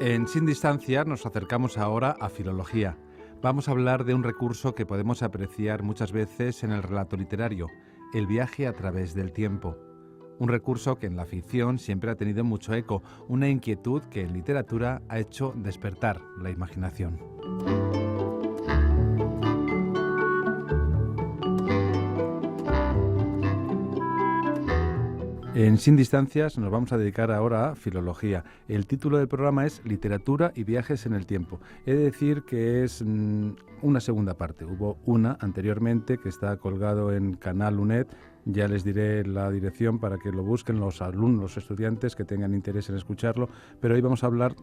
En Sin Distancia nos acercamos ahora a filología. Vamos a hablar de un recurso que podemos apreciar muchas veces en el relato literario, el viaje a través del tiempo. Un recurso que en la ficción siempre ha tenido mucho eco, una inquietud que en literatura ha hecho despertar la imaginación. En Sin Distancias nos vamos a dedicar ahora a filología. El título del programa es Literatura y viajes en el tiempo. He de decir que es una segunda parte. Hubo una anteriormente que está colgado en Canal UNED. Ya les diré la dirección para que lo busquen los alumnos, los estudiantes que tengan interés en escucharlo. Pero hoy vamos a hablar,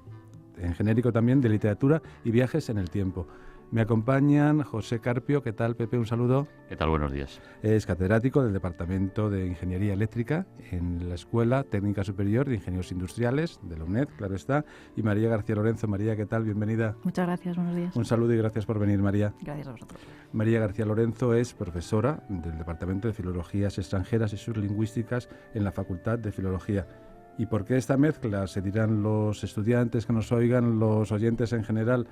en genérico también, de literatura y viajes en el tiempo. Me acompañan José Carpio. ¿Qué tal, Pepe? Un saludo. ¿Qué tal? Buenos días. Es catedrático del Departamento de Ingeniería Eléctrica en la Escuela Técnica Superior de Ingenieros Industriales de la UNED, claro está. Y María García Lorenzo. María, ¿qué tal? Bienvenida. Muchas gracias, buenos días. Un saludo y gracias por venir, María. Gracias a vosotros. María García Lorenzo es profesora del Departamento de Filologías Extranjeras y Surlingüísticas en la Facultad de Filología. ¿Y por qué esta mezcla? Se dirán los estudiantes que nos oigan, los oyentes en general.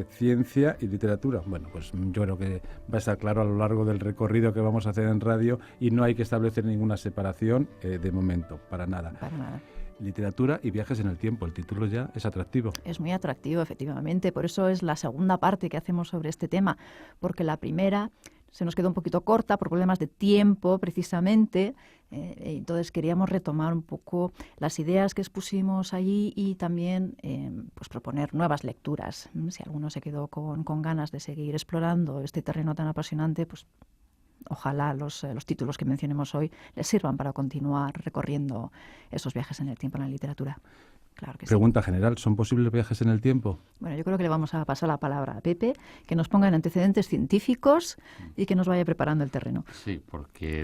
Ciencia y literatura. Bueno, pues yo creo que va a estar claro a lo largo del recorrido que vamos a hacer en radio y no hay que establecer ninguna separación de momento, para nada. Para nada. Literatura y viajes en el tiempo. El título ya es atractivo. Es muy atractivo, efectivamente. Por eso es la segunda parte que hacemos sobre este tema, porque la primera se nos quedó un poquito corta por problemas de tiempo, precisamente. Entonces queríamos retomar un poco las ideas que expusimos allí y también pues proponer nuevas lecturas. Si alguno se quedó con ganas de seguir explorando este terreno tan apasionante, pues ojalá los títulos que mencionemos hoy les sirvan para continuar recorriendo esos viajes en el tiempo en la literatura. Claro que Pregunta general, ¿son posibles viajes en el tiempo? Bueno, yo creo que le vamos a pasar la palabra a Pepe, que nos ponga en antecedentes científicos y que nos vaya preparando el terreno. Sí, porque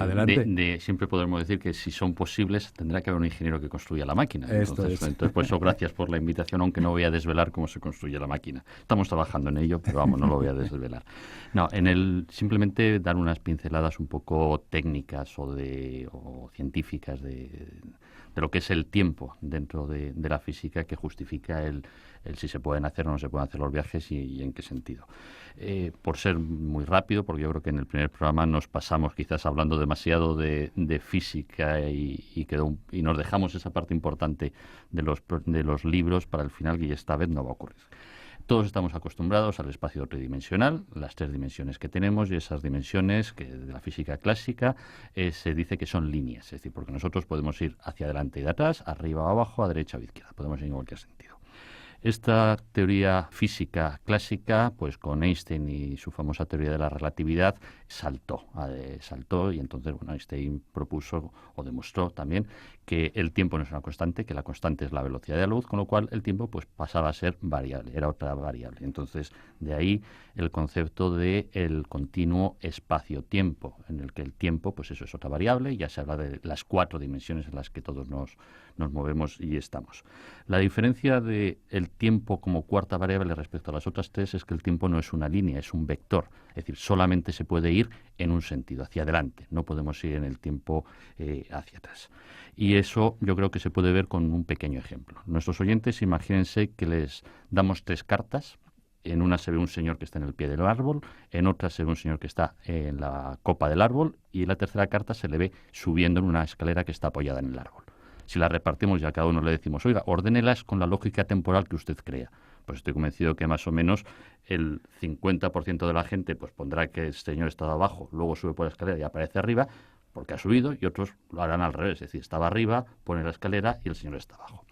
siempre podremos decir que si son posibles tendrá que haber un ingeniero que construya la máquina. Entonces, por eso gracias por la invitación, aunque no voy a desvelar cómo se construye la máquina. Estamos trabajando en ello, pero vamos, no lo voy a desvelar. No, simplemente dar unas pinceladas un poco técnicas o científicas de lo que es el tiempo dentro de la física que justifica el si se pueden hacer o no se pueden hacer los viajes y en qué sentido. Por ser muy rápido, porque yo creo que en el primer programa nos pasamos quizás hablando demasiado de física y nos dejamos esa parte importante de los libros para el final, y esta vez no va a ocurrir. Todos estamos acostumbrados al espacio tridimensional, las 3 dimensiones que tenemos, y esas dimensiones que de la física clásica se dice que son líneas, es decir, porque nosotros podemos ir hacia adelante y de atrás, arriba o abajo, a derecha o a izquierda, podemos ir en cualquier sentido. Esta teoría física clásica, pues con Einstein y su famosa teoría de la relatividad, saltó y entonces Einstein propuso o demostró también que el tiempo no es una constante, que la constante es la velocidad de la luz, con lo cual el tiempo pues pasaba a ser variable, era otra variable. Entonces, de ahí el concepto de el continuo espacio-tiempo, en el que el tiempo, pues eso es otra variable, y ya se habla de las 4 dimensiones en las que todos nos movemos y estamos. La diferencia de el tiempo como cuarta variable respecto a las otras 3 es que el tiempo no es una línea, es un vector, es decir, solamente se puede ir en un sentido, hacia adelante, no podemos ir en el tiempo hacia atrás. Y eso yo creo que se puede ver con un pequeño ejemplo. Nuestros oyentes, imagínense que les damos 3 cartas. En una se ve un señor que está en el pie del árbol, en otra se ve un señor que está en la copa del árbol, y en la tercera carta se le ve subiendo en una escalera que está apoyada en el árbol. Si las repartimos y a cada uno le decimos, oiga, ordénelas con la lógica temporal que usted crea, pues estoy convencido que más o menos el 50% de la gente pues pondrá que el señor estaba abajo, luego sube por la escalera y aparece arriba, porque ha subido, y otros lo harán al revés, es decir, estaba arriba, pone la escalera y el señor está abajo.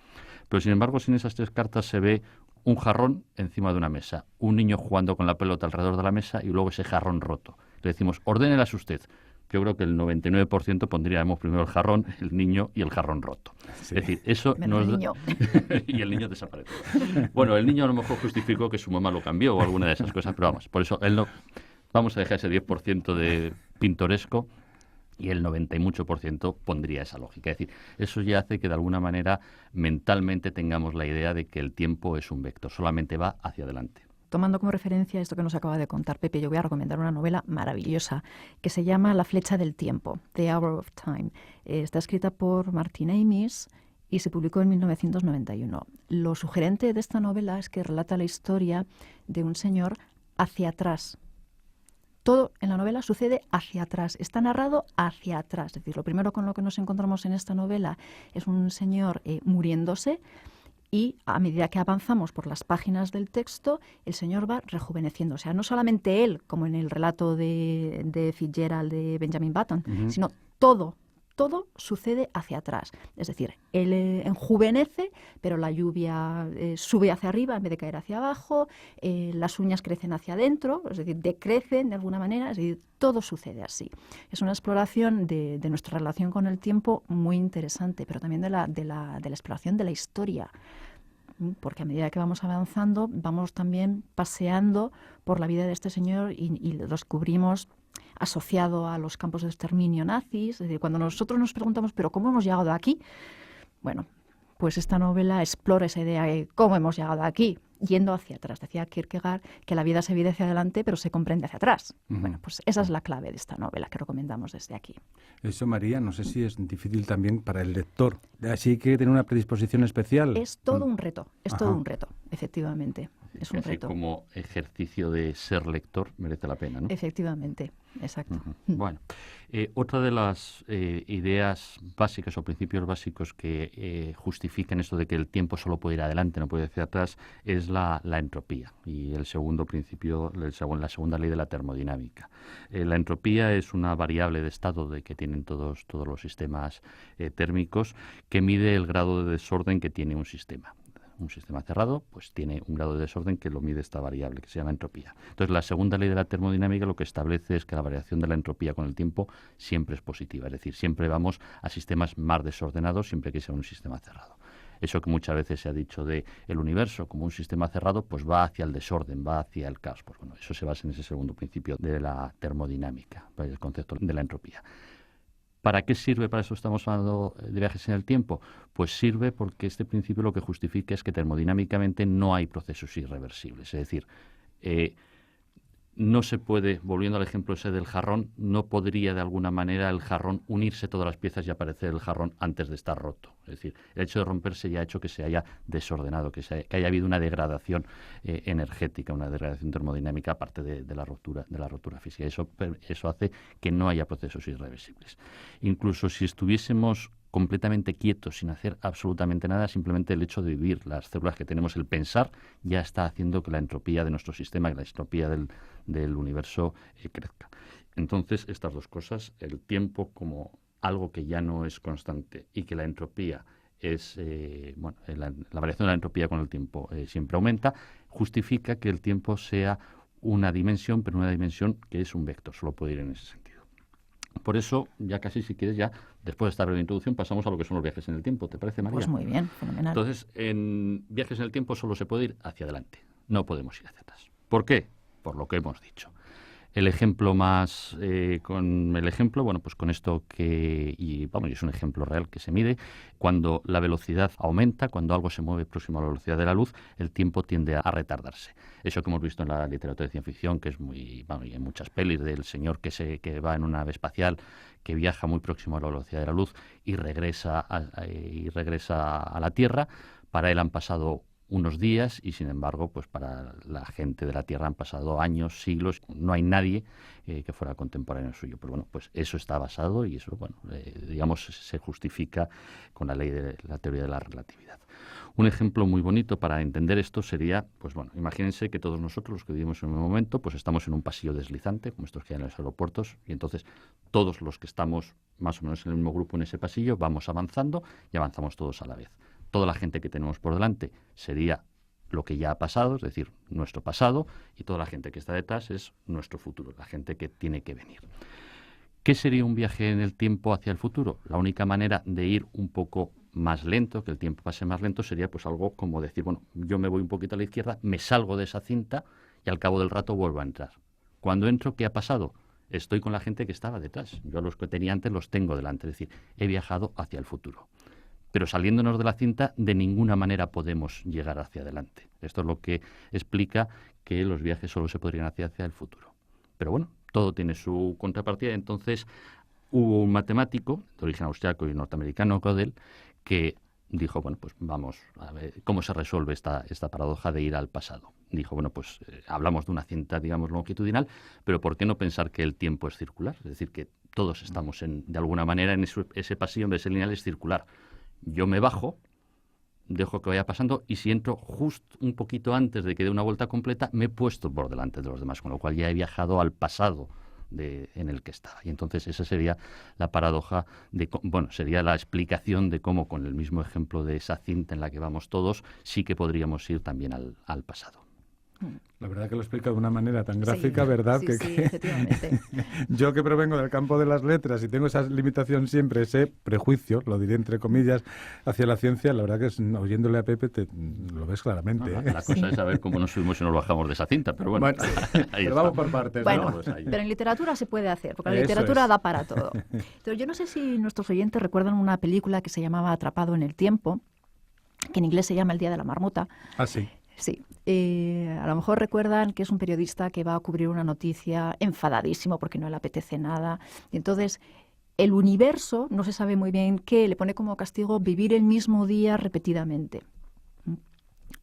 Pero sin embargo, sin esas 3 cartas se ve un jarrón encima de una mesa, un niño jugando con la pelota alrededor de la mesa y luego ese jarrón roto. Le decimos, ordénelas usted. Yo creo que el 99% pondríamos primero el jarrón, el niño y el jarrón roto. Sí. Es decir, eso nos... el niño. Y el niño desapareció. Bueno, el niño a lo mejor justificó que su mamá lo cambió o alguna de esas cosas, pero vamos, por eso él no. Vamos a dejar ese 10% de pintoresco y el 90 y mucho por ciento pondría esa lógica. Es decir, eso ya hace que de alguna manera mentalmente tengamos la idea de que el tiempo es un vector, solamente va hacia adelante. Tomando como referencia esto que nos acaba de contar Pepe, yo voy a recomendar una novela maravillosa que se llama La flecha del tiempo, The Hour of Time. Está escrita por Martin Amis y se publicó en 1991. Lo sugerente de esta novela es que relata la historia de un señor hacia atrás. Todo en la novela sucede hacia atrás, está narrado hacia atrás. Es decir, lo primero con lo que nos encontramos en esta novela es un señor muriéndose, y a medida que avanzamos por las páginas del texto, el señor va rejuveneciendo. O sea, no solamente él, como en el relato de Fitzgerald de Benjamin Button, sino todo sucede hacia atrás. Es decir, él enjuvenece, pero la lluvia sube hacia arriba en vez de caer hacia abajo, las uñas crecen hacia adentro, es decir, decrecen de alguna manera, es decir, todo sucede así. Es una exploración de nuestra relación con el tiempo muy interesante, pero también de la exploración de la historia, porque a medida que vamos avanzando, vamos también paseando por la vida de este señor y lo descubrimos asociado a los campos de exterminio nazis. Es decir, cuando nosotros nos preguntamos, ¿pero cómo hemos llegado aquí? Bueno, pues esta novela explora esa idea de cómo hemos llegado aquí, yendo hacia atrás. Decía Kierkegaard que la vida se vive hacia adelante, pero se comprende hacia atrás. Bueno, pues esa es la clave de esta novela que recomendamos desde aquí. Eso, María, no sé si es difícil también para el lector. Así que tiene una predisposición especial. Es todo un reto, todo un reto, efectivamente. Es un reto. Como ejercicio de ser lector merece la pena, ¿no? Efectivamente, exacto. Bueno, otra de las ideas básicas o principios básicos que justifican esto de que el tiempo solo puede ir adelante, no puede ir hacia atrás, es la entropía. Y el segundo principio, la segunda ley de la termodinámica. La entropía es una variable de estado que tienen todos los sistemas térmicos, que mide el grado de desorden que tiene un sistema. Un sistema cerrado pues tiene un grado de desorden que lo mide esta variable, que se llama entropía. Entonces, la segunda ley de la termodinámica lo que establece es que la variación de la entropía con el tiempo siempre es positiva. Es decir, siempre vamos a sistemas más desordenados siempre que sea un sistema cerrado. Eso que muchas veces se ha dicho de el universo como un sistema cerrado, pues va hacia el desorden, va hacia el caos. Pues bueno, eso se basa en ese segundo principio de la termodinámica, el concepto de la entropía. ¿Para qué sirve? Para eso estamos hablando de viajes en el tiempo. Pues sirve porque este principio lo que justifica es que termodinámicamente no hay procesos irreversibles. Es decir, no se puede, volviendo al ejemplo ese del jarrón, no podría de alguna manera el jarrón unirse todas las piezas y aparecer el jarrón antes de estar roto. Es decir, el hecho de romperse ya ha hecho que se haya desordenado, que haya habido una degradación energética, una degradación termodinámica aparte de la rotura física. Eso hace que no haya procesos irreversibles. Incluso si estuviésemos completamente quietos, sin hacer absolutamente nada, simplemente el hecho de vivir, las células que tenemos, el pensar, ya está haciendo que la entropía de nuestro sistema, que la entropía del universo crezca. Entonces, estas dos cosas, el tiempo como algo que ya no es constante y que la entropía es, la variación de la entropía con el tiempo siempre aumenta, justifica que el tiempo sea una dimensión, pero una dimensión que es un vector, solo puede ir en ese sentido. Por eso, ya casi, si quieres, ya después de esta breve introducción, pasamos a lo que son los viajes en el tiempo. ¿Te parece, María? Pues muy bien, fenomenal. Entonces, en viajes en el tiempo solo se puede ir hacia adelante, no podemos ir hacia atrás. ¿Por qué? Por lo que hemos dicho. El ejemplo más, con esto es un ejemplo real que se mide, cuando la velocidad aumenta, cuando algo se mueve próximo a la velocidad de la luz, el tiempo tiende a retardarse. Eso que hemos visto en la literatura de ciencia ficción, que es y en muchas pelis del señor que va en una nave espacial, que viaja muy próximo a la velocidad de la luz y regresa a la Tierra. Para él han pasado unos días y, sin embargo, pues para la gente de la Tierra han pasado años, siglos. No hay nadie que fuera contemporáneo suyo. Pero bueno, pues eso está basado y eso, se justifica con la ley de la teoría de la relatividad. Un ejemplo muy bonito para entender esto sería, imagínense que todos nosotros, los que vivimos en un momento, pues estamos en un pasillo deslizante, como estos que hay en los aeropuertos, y entonces todos los que estamos más o menos en el mismo grupo en ese pasillo vamos avanzando y avanzamos todos a la vez. Toda la gente que tenemos por delante sería lo que ya ha pasado, es decir, nuestro pasado, y toda la gente que está detrás es nuestro futuro, la gente que tiene que venir. ¿Qué sería un viaje en el tiempo hacia el futuro? La única manera de ir un poco más lento, que el tiempo pase más lento, sería pues algo como decir, yo me voy un poquito a la izquierda, me salgo de esa cinta y al cabo del rato vuelvo a entrar. Cuando entro, ¿qué ha pasado? Estoy con la gente que estaba detrás. Yo a los que tenía antes los tengo delante, es decir, he viajado hacia el futuro. Pero saliéndonos de la cinta, de ninguna manera podemos llegar hacia adelante. Esto es lo que explica que los viajes solo se podrían hacer hacia el futuro. Pero todo tiene su contrapartida. Entonces, hubo un matemático de origen austriaco y norteamericano, Gödel, que dijo, bueno, pues vamos a ver cómo se resuelve esta paradoja de ir al pasado. Dijo, bueno, pues hablamos de una cinta, digamos, longitudinal, pero ¿por qué no pensar que el tiempo es circular? Es decir, que todos estamos de alguna manera en ese pasillo, en vez de ser lineal, es circular. Yo me bajo, dejo que vaya pasando, y si entro justo un poquito antes de que dé una vuelta completa, me he puesto por delante de los demás, con lo cual ya he viajado al pasado en el que estaba. Y entonces esa sería la paradoja sería la explicación de cómo, con el mismo ejemplo de esa cinta en la que vamos todos, sí que podríamos ir también al pasado. La verdad que lo explica de una manera tan gráfica, sí, ¿verdad? Sí, efectivamente. Yo, que provengo del campo de las letras y tengo esa limitación siempre, ese prejuicio, lo diré entre comillas, hacia la ciencia, la verdad que oyéndole a Pepe lo ves claramente. La cosa es saber cómo nos subimos y nos bajamos de esa cinta, pero bueno, pero vamos por partes. Bueno, ¿no? pero en literatura se puede hacer, porque la literatura da para todo. Entonces, yo no sé si nuestros oyentes recuerdan una película que se llamaba Atrapado en el tiempo, que en inglés se llama El día de la marmota. Ah, sí. Sí, a lo mejor recuerdan que es un periodista que va a cubrir una noticia enfadadísimo porque no le apetece nada. Y entonces, el universo, no se sabe muy bien qué, le pone como castigo vivir el mismo día repetidamente.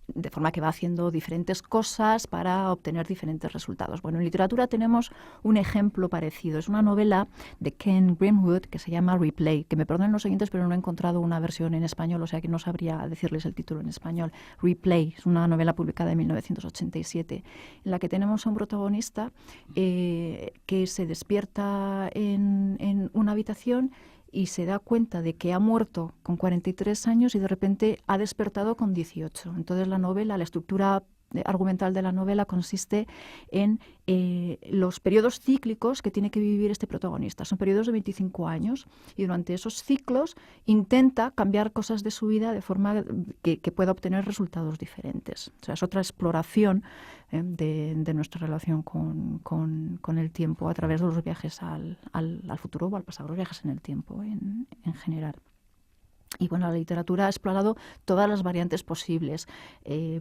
De forma que va haciendo diferentes cosas para obtener diferentes resultados. Bueno, en literatura tenemos un ejemplo parecido. Es una novela de Ken Greenwood que se llama Replay, que me perdonen los oyentes, pero no he encontrado una versión en español, o sea que no sabría decirles el título en español. Replay es una novela publicada en 1987, en la que tenemos a un protagonista que se despierta en una habitación y se da cuenta de que ha muerto con 43 años y de repente ha despertado con 18. Entonces la estructura argumental de la novela consiste en los periodos cíclicos que tiene que vivir este protagonista. Son periodos de 25 años y durante esos ciclos intenta cambiar cosas de su vida de forma que pueda obtener resultados diferentes. O sea, es otra exploración de nuestra relación con el tiempo a través de los viajes al futuro o al pasado, los viajes en el tiempo en general. Y bueno, la literatura ha explorado todas las variantes posibles.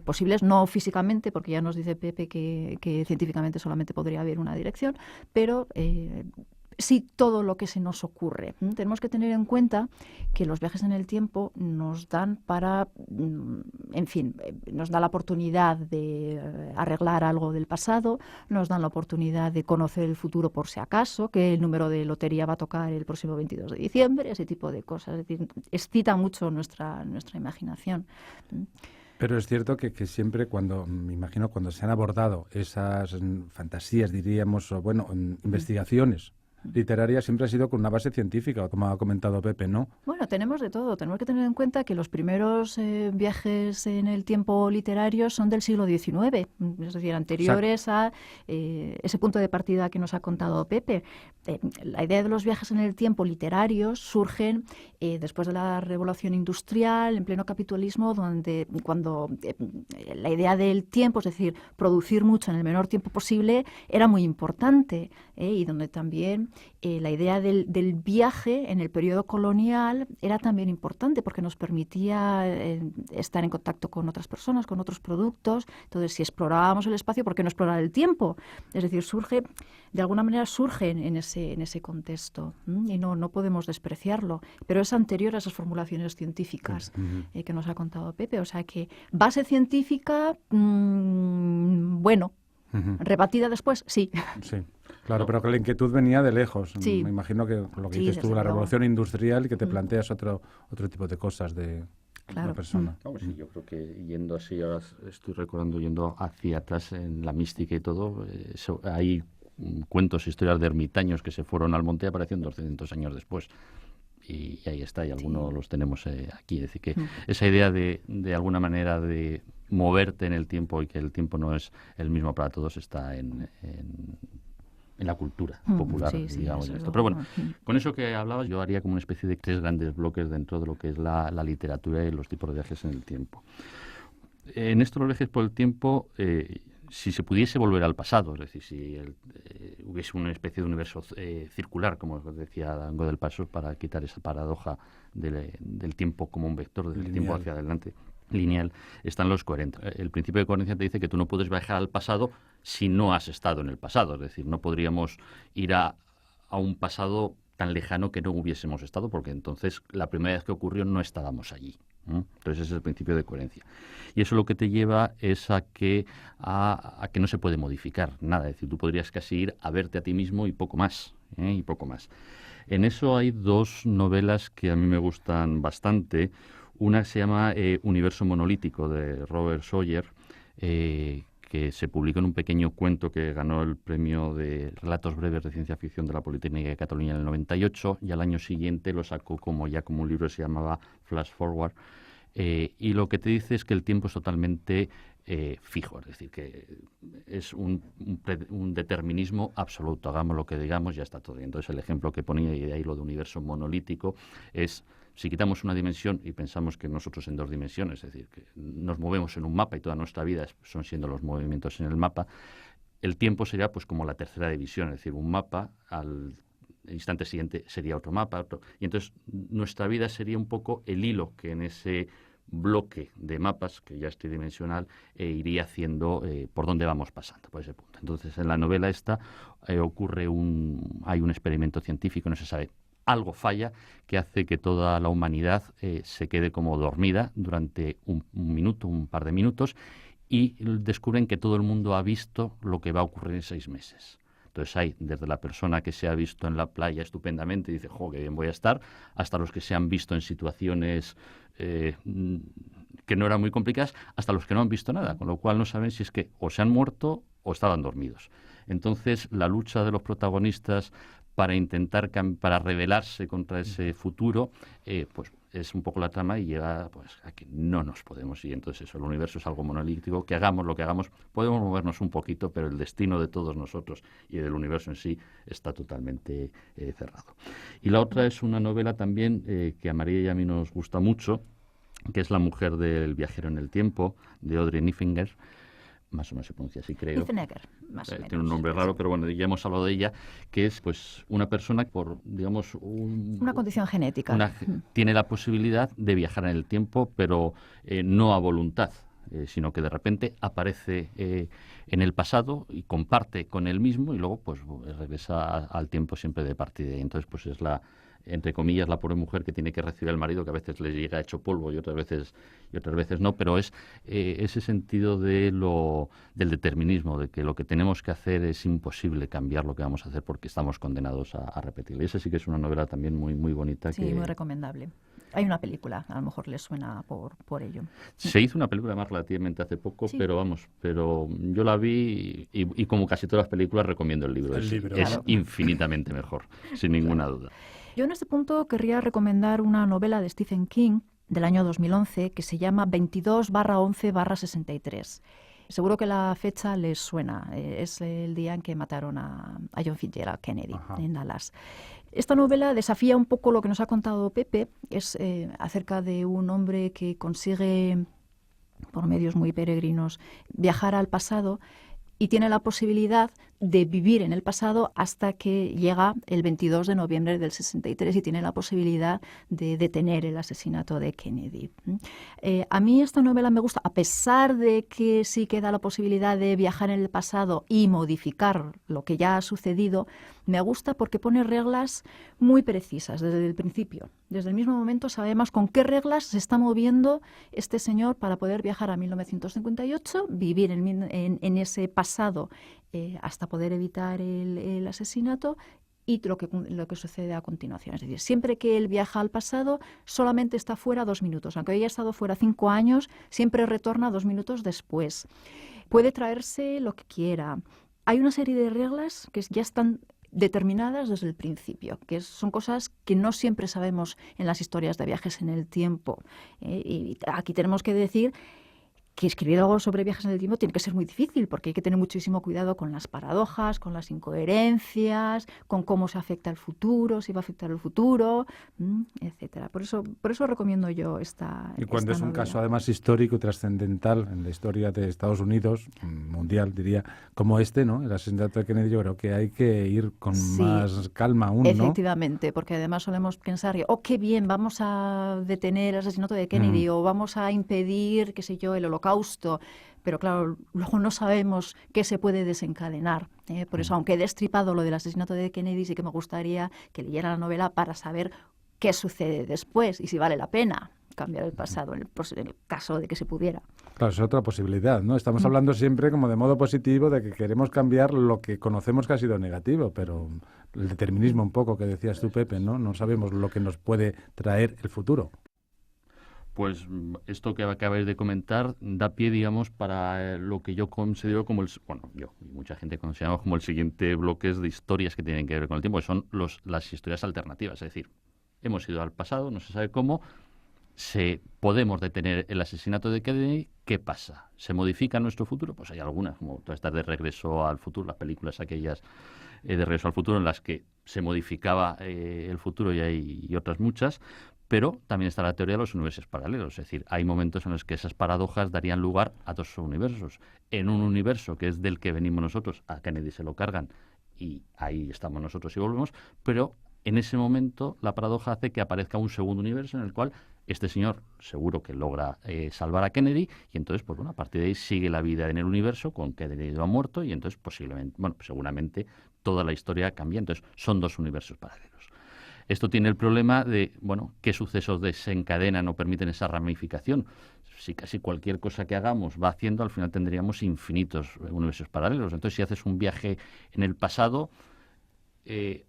Posibles no físicamente, porque ya nos dice Pepe que científicamente solamente podría haber una dirección, pero sí todo lo que se nos ocurre. Tenemos que tener en cuenta que los viajes en el tiempo nos dan nos da la oportunidad de arreglar algo del pasado, nos dan la oportunidad de conocer el futuro por si acaso, que el número de lotería va a tocar el próximo 22 de diciembre, ese tipo de cosas. Es decir, excita mucho nuestra imaginación. Pero es cierto que siempre me imagino cuando se han abordado esas fantasías, diríamos, o investigaciones literaria, siempre ha sido con una base científica, como ha comentado Pepe, ¿no? Bueno, tenemos de todo. Tenemos que tener en cuenta que los primeros viajes en el tiempo literario son del siglo XIX, es decir, anteriores a ese punto de partida que nos ha contado Pepe. La idea de los viajes en el tiempo literarios surgen después de la Revolución Industrial, en pleno capitalismo, cuando la idea del tiempo, es decir, producir mucho en el menor tiempo posible, era muy importante, y donde también la idea del viaje en el periodo colonial era también importante porque nos permitía estar en contacto con otras personas, con otros productos. Entonces, si explorábamos el espacio, ¿por qué no explorar el tiempo? Es decir, de alguna manera surgen en ese contexto, y no podemos despreciarlo. Pero es anterior a esas formulaciones científicas que nos ha contado Pepe. O sea que base científica, rebatida después, sí. Sí. Claro, pero que la inquietud venía de lejos. Sí. Me imagino que lo que dices tú, la revolución industrial, y que te planteas otro tipo de cosas de la persona. Sí, yo creo que yendo así, ahora estoy recordando, yendo hacia atrás en la mística y todo, hay cuentos, historias de ermitaños que se fueron al monte y aparecieron 200 años después. Y ahí está, y algunos los tenemos aquí. Es decir, que esa idea de alguna manera de moverte en el tiempo y que el tiempo no es el mismo para todos está en la cultura popular, digamos. Esto. Pero bueno, con eso que hablabas, yo haría como una especie de 3 grandes bloques dentro de lo que es la literatura y los tipos de viajes en el tiempo. En estos viajes por el tiempo, si se pudiese volver al pasado, es decir, si hubiese una especie de universo circular, como decía Dango del Paso, para quitar esa paradoja del tiempo como un vector, del tiempo hacia adelante, lineal, están los coherentes. El principio de coherencia te dice que tú no puedes viajar al pasado si no has estado en el pasado. Es decir, no podríamos ir a un pasado tan lejano que no hubiésemos estado, porque entonces la primera vez que ocurrió no estábamos allí. Entonces ese es el principio de coherencia. Y eso lo que te lleva es a que no se puede modificar nada. Es decir, tú podrías casi ir a verte a ti mismo y poco más. Y poco más. En eso hay dos novelas que a mí me gustan bastante. Una se llama Universo monolítico, de Robert Sawyer, que se publicó en un pequeño cuento que ganó el premio de relatos breves de ciencia ficción de la Politécnica de Cataluña en el 98, y al año siguiente lo sacó como un libro que se llamaba Flash Forward. Y lo que te dice es que el tiempo es totalmente fijo, es decir, que es un determinismo absoluto. Hagamos lo que digamos, ya está todo bien. Entonces el ejemplo que ponía, y de ahí lo de universo monolítico, es si quitamos una dimensión y pensamos que nosotros en dos dimensiones, es decir, que nos movemos en un mapa y toda nuestra vida son siendo los movimientos en el mapa, el tiempo sería pues como la tercera división, es decir, un mapa al instante siguiente sería otro mapa, y entonces nuestra vida sería un poco el hilo que en ese bloque de mapas, que ya es tridimensional, iría haciendo por dónde vamos pasando, por ese punto. Entonces, en la novela esta hay un experimento científico, no se sabe, algo falla que hace que toda la humanidad se quede como dormida durante un minuto, un par de minutos, y descubren que todo el mundo ha visto lo que va a ocurrir en 6 meses. Entonces hay desde la persona que se ha visto en la playa estupendamente y dice, ¡jo, qué bien voy a estar!, hasta los que se han visto en situaciones que no eran muy complicadas, hasta los que no han visto nada, con lo cual no saben si es que o se han muerto o estaban dormidos. Entonces la lucha de los protagonistas para intentar para rebelarse contra ese futuro, pues es un poco la trama, y llega pues a que no nos podemos ir. Entonces eso, el universo es algo monolítico, que hagamos lo que hagamos, podemos movernos un poquito, pero el destino de todos nosotros y del universo en sí está totalmente cerrado. Y la otra es una novela también que a María y a mí nos gusta mucho, que es La mujer del viajero en el tiempo, de Audrey Niffenegger. Más o menos se pronuncia así, creo. Niffenegger, más o menos. Tiene un nombre raro, pero bueno, ya hemos hablado de ella, que es pues una persona por, digamos... una condición genética. Tiene la posibilidad de viajar en el tiempo, pero no a voluntad, sino que de repente aparece en el pasado y comparte con él mismo, y luego pues regresa al tiempo siempre de partida. Y entonces pues es entre comillas, la pobre mujer que tiene que recibir al marido, que a veces le llega hecho polvo y otras veces no, pero es ese sentido del determinismo, de que lo que tenemos que hacer es imposible cambiar lo que vamos a hacer porque estamos condenados a repetirlo. Y esa sí que es una novela también muy, muy bonita. Sí, muy recomendable. Hay una película, a lo mejor les suena por ello. Se hizo una película más relativamente hace poco, sí. pero yo la vi y como casi todas las películas recomiendo el libro. Es claro. Infinitamente mejor, sin ninguna duda. Yo en este punto querría recomendar una novela de Stephen King del año 2011 que se llama 22/11/63. Seguro que la fecha les suena. Es el día en que mataron a John Fitzgerald Kennedy. Ajá. En Dallas. Esta novela desafía un poco lo que nos ha contado Pepe. Es acerca de un hombre que consigue, por medios muy peregrinos, viajar al pasado y tiene la posibilidad de vivir en el pasado hasta que llega el 22 de noviembre del 63 y tiene la posibilidad de detener el asesinato de Kennedy. A mí esta novela me gusta, a pesar de que sí que da la posibilidad de viajar en el pasado y modificar lo que ya ha sucedido. Me gusta porque pone reglas muy precisas desde el principio. Desde el mismo momento sabemos con qué reglas se está moviendo este señor para poder viajar a 1958, vivir en ese pasado hasta poder evitar el asesinato y lo que sucede a continuación. Es decir, siempre que él viaja al pasado, solamente está fuera 2 minutos. Aunque haya estado fuera 5 años, siempre retorna 2 minutos después. Puede traerse lo que quiera. Hay una serie de reglas que ya están determinadas desde el principio, que son cosas que no siempre sabemos en las historias de viajes en el tiempo. Y aquí tenemos que decir que escribir algo sobre viajes en el tiempo tiene que ser muy difícil porque hay que tener muchísimo cuidado con las paradojas, con las incoherencias, con cómo se afecta el futuro, si va a afectar el futuro, etcétera. Por eso recomiendo yo esta Y cuando esta es un novela. caso además histórico y trascendental en la historia de Estados Unidos, mundial diría, como ¿no? El asesinato de Kennedy, yo creo que hay que ir con más calma aún, ¿no? Efectivamente, porque además solemos pensar, qué bien, vamos a detener el asesinato de Kennedy o vamos a impedir, qué sé yo, el holocausto. Pero claro, luego no sabemos qué se puede desencadenar. Por eso, aunque he destripado lo del asesinato de Kennedy, sí que me gustaría que leyera la novela para saber qué sucede después y si vale la pena. cambiar el pasado, en el caso de que se pudiera. Claro, es otra posibilidad, ¿no? Estamos hablando siempre como de modo positivo, de que queremos cambiar lo que conocemos que ha sido negativo, pero el determinismo un poco que decías tú, Pepe, ¿no? No sabemos lo que nos puede traer el futuro. Pues esto que acabáis de comentar da pie, digamos, para lo que yo considero como yo y mucha gente considera como el siguiente bloque de historias que tienen que ver con el tiempo, que son las historias alternativas. Es decir, hemos ido al pasado, no se sabe cómo, podemos detener el asesinato de Kennedy. ¿Qué pasa? ¿Se modifica nuestro futuro? Pues hay algunas, como todas estas de Regreso al Futuro, las películas aquellas de Regreso al Futuro en las que se modificaba el futuro, y hay otras muchas. Pero también está la teoría de los universos paralelos. Es decir, hay momentos en los que esas paradojas darían lugar a dos universos. En un universo que es del que venimos nosotros, a Kennedy se lo cargan y ahí estamos nosotros y volvemos, pero en ese momento la paradoja hace que aparezca un segundo universo en el cual este señor seguro que logra salvar a Kennedy, y entonces, pues bueno, a partir de ahí sigue la vida en el universo con Kennedy ha muerto, y entonces seguramente toda la historia cambia. Entonces son dos universos paralelos. Esto tiene el problema de, ¿qué sucesos desencadenan o permiten esa ramificación? Si casi cualquier cosa que hagamos va haciendo, al final tendríamos infinitos universos paralelos. Entonces, si haces un viaje en el pasado,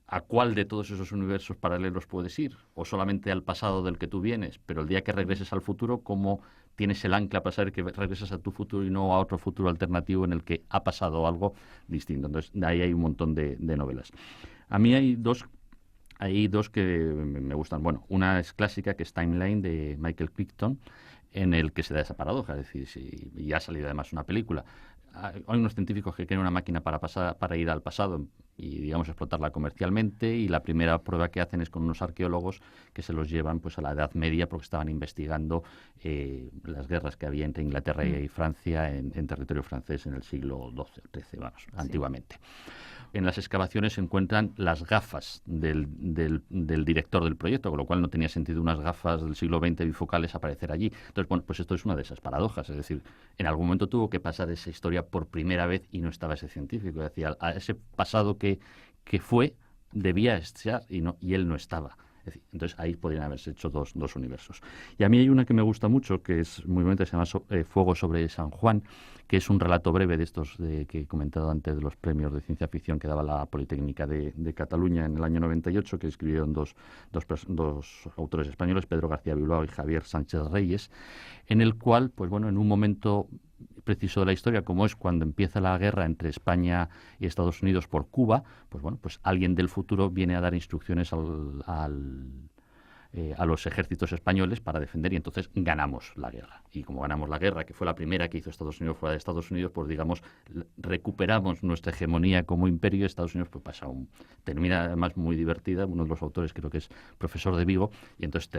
¿a cuál de todos esos universos paralelos puedes ir? ¿O solamente al pasado del que tú vienes? Pero el día que regreses al futuro, ¿cómo tienes el ancla para saber que regresas a tu futuro y no a otro futuro alternativo en el que ha pasado algo distinto? Entonces, de ahí hay un montón de novelas. A mí hay dos que me gustan. Bueno, una es clásica, que es Timeline, de Michael Crichton, en el que se da esa paradoja. Es decir, y ha salido además una película. Hay unos científicos que crean una máquina para ir al pasado y, digamos, explotarla comercialmente, y la primera prueba que hacen es con unos arqueólogos que se los llevan pues a la Edad Media, porque estaban investigando las guerras que había entre Inglaterra y Francia en territorio francés en el siglo XII o XIII, antiguamente. En las excavaciones se encuentran las gafas del director del proyecto, con lo cual no tenía sentido unas gafas del siglo XX bifocales aparecer allí. Entonces, pues esto es una de esas paradojas. Es decir, en algún momento tuvo que pasar esa historia por primera vez y no estaba ese científico. Es decir, a ese pasado que fue debía estar y él no estaba. Es decir, entonces ahí podrían haberse hecho dos universos. Y a mí hay una que me gusta mucho, que es muy bonita, se llama Fuego sobre San Juan, que es un relato breve de estos que he comentado antes, de los premios de ciencia ficción que daba la Politécnica de Cataluña en el año 98, que escribieron dos autores españoles, Pedro García Bilbao y Javier Sánchez Reyes, en el cual, pues bueno, en un momento preciso de la historia, como es cuando empieza la guerra entre España y Estados Unidos por Cuba, pues alguien del futuro viene a dar instrucciones a los ejércitos españoles para defender, y entonces ganamos la guerra. Y como ganamos la guerra, que fue la primera que hizo Estados Unidos fuera de Estados Unidos, pues digamos, recuperamos nuestra hegemonía como imperio, y Estados Unidos pues termina además muy divertida. Uno de los autores creo que es profesor de Vigo, y entonces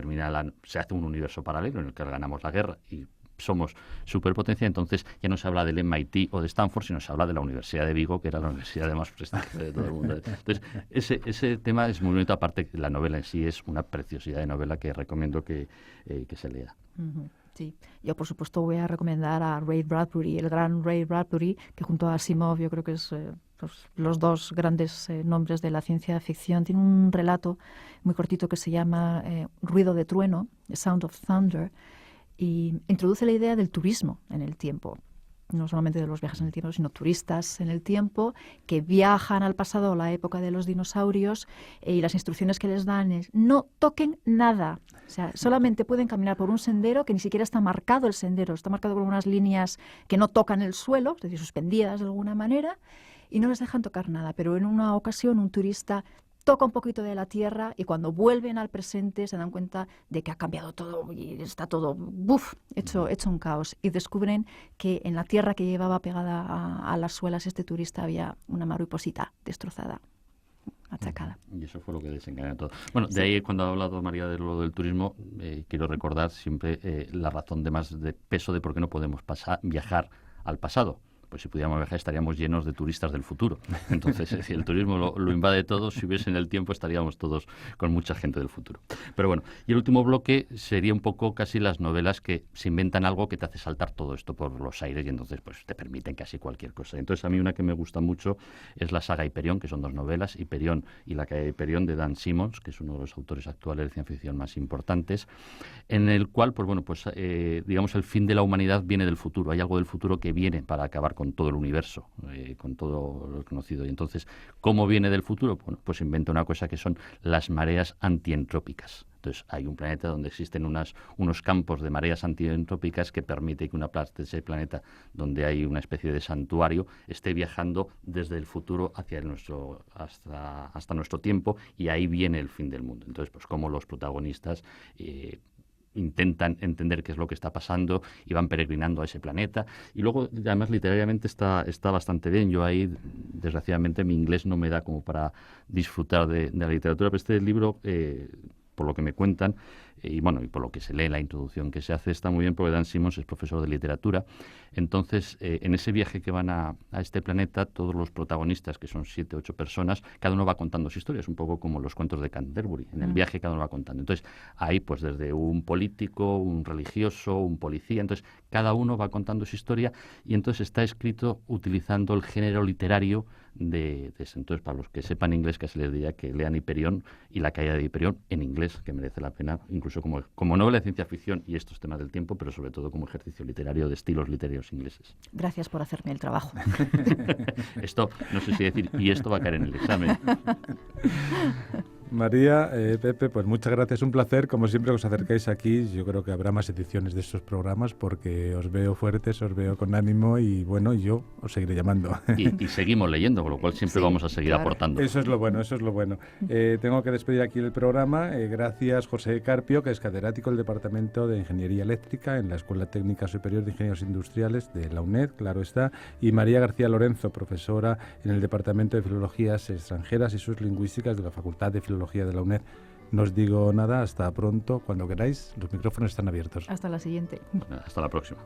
se hace un universo paralelo en el que ganamos la guerra y somos superpotencia. Entonces ya no se habla del MIT o de Stanford, sino se habla de la Universidad de Vigo, que era la universidad de más prestigio de todo el mundo. Entonces ese tema es muy bonito. Aparte, la novela en sí es una preciosidad de novela que recomiendo que se lea. Uh-huh. Sí, yo por supuesto voy a recomendar a Ray Bradbury, el gran Ray Bradbury, que junto a Asimov yo creo que es los dos grandes nombres de la ciencia ficción. Tiene un relato muy cortito que se llama Ruido de trueno, The Sound of Thunder, y introduce la idea del turismo en el tiempo. No solamente de los viajes en el tiempo, sino turistas en el tiempo que viajan al pasado, a la época de los dinosaurios, y las instrucciones que les dan es no toquen nada. O sea, solamente pueden caminar por un sendero que ni siquiera está marcado el sendero, está marcado por unas líneas que no tocan el suelo, es decir, suspendidas de alguna manera, y no les dejan tocar nada. Pero en una ocasión un turista toca un poquito de la tierra, y cuando vuelven al presente se dan cuenta de que ha cambiado todo y está todo hecho un caos, y descubren que en la tierra que llevaba pegada a las suelas este turista había una mariposita destrozada, machacada. Y eso fue lo que desencadenó todo. Bueno, de ahí cuando ha hablado María de lo del turismo, quiero recordar siempre la razón de más de peso de por qué no podemos viajar al pasado. pues si pudiéramos viajar estaríamos llenos de turistas del futuro. Entonces, si el turismo lo invade todo, si hubiese en el tiempo estaríamos todos con mucha gente del futuro. Pero bueno, y el último bloque sería un poco casi las novelas que se inventan algo que te hace saltar todo esto por los aires y entonces pues te permiten casi cualquier cosa. Entonces a mí una que me gusta mucho es la saga Hyperion, que son 2 novelas, Hyperion y la caída de Hyperion, de Dan Simmons, que es uno de los autores actuales de ciencia ficción más importantes, en el cual, pues bueno, pues digamos el fin de la humanidad viene del futuro. Hay algo del futuro que viene para acabar con todo el universo, con todo lo conocido. Y entonces, ¿cómo viene del futuro? Bueno, pues inventa una cosa que son las mareas antientrópicas. Entonces, hay un planeta donde existen unos campos de mareas antientrópicas que permite que una parte de ese planeta, donde hay una especie de santuario, esté viajando desde el futuro hacia hasta nuestro tiempo, y ahí viene el fin del mundo. Entonces, pues como los protagonistas intentan entender qué es lo que está pasando y van peregrinando a ese planeta. Y luego, además, literariamente está bastante bien. Yo ahí, desgraciadamente, mi inglés no me da como para disfrutar de la literatura, pero este libro, por lo que me cuentan, y bueno, y por lo que se lee, la introducción que se hace, está muy bien, porque Dan Simmons es profesor de literatura. Entonces, en ese viaje que van a este planeta, todos los protagonistas, que son 7 o 8 personas, cada uno va contando su historia, es un poco como los cuentos de Canterbury. En el viaje cada uno va contando. Entonces, ahí pues desde un político, un religioso, un policía, entonces cada uno va contando su historia, y entonces está escrito utilizando el género literario de ese. Entonces, para los que sepan inglés, que se les diría que lean Hyperion y la caída de Hyperion en inglés, que merece la pena, incluso como novela de ciencia ficción y estos temas del tiempo, pero sobre todo como ejercicio literario de estilos literarios ingleses. Gracias por hacerme el trabajo. Esto, no sé si decir, y esto va a caer en el examen. María, Pepe, pues muchas gracias, un placer, como siempre que os acercáis aquí. Yo creo que habrá más ediciones de estos programas porque os veo fuertes, os veo con ánimo, y bueno, yo os seguiré llamando. Y seguimos leyendo, con lo cual siempre vamos a seguir aportando. Eso es lo bueno, eso es lo bueno. Tengo que despedir aquí el programa. Gracias, José Carpio, que es catedrático del Departamento de Ingeniería Eléctrica en la Escuela Técnica Superior de Ingenieros Industriales de la UNED, claro está, y María García Lorenzo, profesora en el Departamento de Filologías Extranjeras y sus Lingüísticas de la Facultad de Filología de la UNED. No os digo nada, hasta pronto, cuando queráis, los micrófonos están abiertos. Hasta la siguiente. Hasta la próxima.